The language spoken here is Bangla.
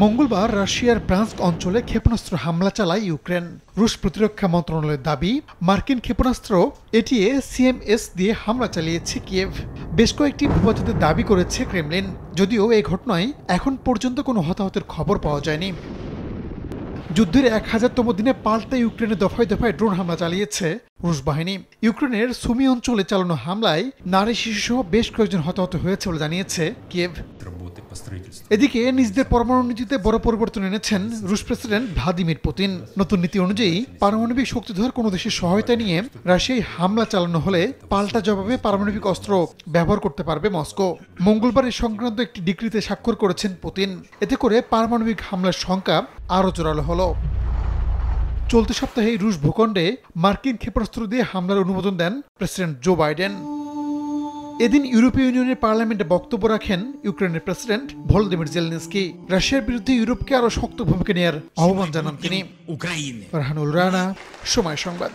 মঙ্গলবার রাশিয়ার ব্রান্স্ক অঞ্চলে ক্ষেপণাস্ত্র হামলা চালায় ইউক্রেন। রুশ প্রতিরক্ষা মন্ত্রণালয়ের দাবি, মার্কিন ক্ষেপণাস্ত্র এটিএ সিএমএস দিয়ে হামলা চালিয়েছে কিয়েভ। বেশ কয়েকটি ভূপাতিতের দাবি করেছে ক্রেমলিন, যদিও এই ঘটনায় এখন পর্যন্ত কোনো হতাহতের খবর পাওয়া যায়নি। যুদ্ধের 1000তম দিনে পাল্টা ইউক্রেনের দফায় দফায় ড্রোন হামলা চালিয়েছে রুশ বাহিনী। ইউক্রেনের সুমি অঞ্চলে চালানো হামলায় নারী শিশুসহ বেশ কয়েকজন হতাহত হয়েছে বলে জানিয়েছে কিয়েভ। এদিকে নিজেদের পরমাণু নীতিতে বড় পরিবর্তন এনেছেন রুশ প্রেসিডেন্ট ভ্লাদিমির পুতিন। নতুন নীতি অনুযায়ী পারমাণবিক শক্তিধর কোনো দেশের সহায়তা নিয়ে রাশিয়ায় হামলা চালানো হলে পাল্টা জবাবে পারমাণবিক অস্ত্র ব্যবহার করতে পারবে মস্কো। মঙ্গলবার এই সংক্রান্ত একটি ডিক্রিতে স্বাক্ষর করেছেন পুতিন। এতে করে পারমাণবিক হামলার সংখ্যা আরও জোরালো হলো। চলতি সপ্তাহে রুশ ভূখণ্ডে মার্কিন ক্ষেপণাস্ত্র দিয়ে হামলার অনুমোদন দেন প্রেসিডেন্ট জো বাইডেন। এদিন ইউরোপীয় ইউনিয়নের পার্লামেন্টে বক্তব্য রাখেন ইউক্রেনের প্রেসিডেন্ট ভলোদিমির জেলেনস্কি। রাশিয়ার বিরুদ্ধে ইউরোপকে আরও শক্ত ভূমিকা নেওয়ার আহ্বান জানান তিনি। রাহানুল রানা, সময় সংবাদ।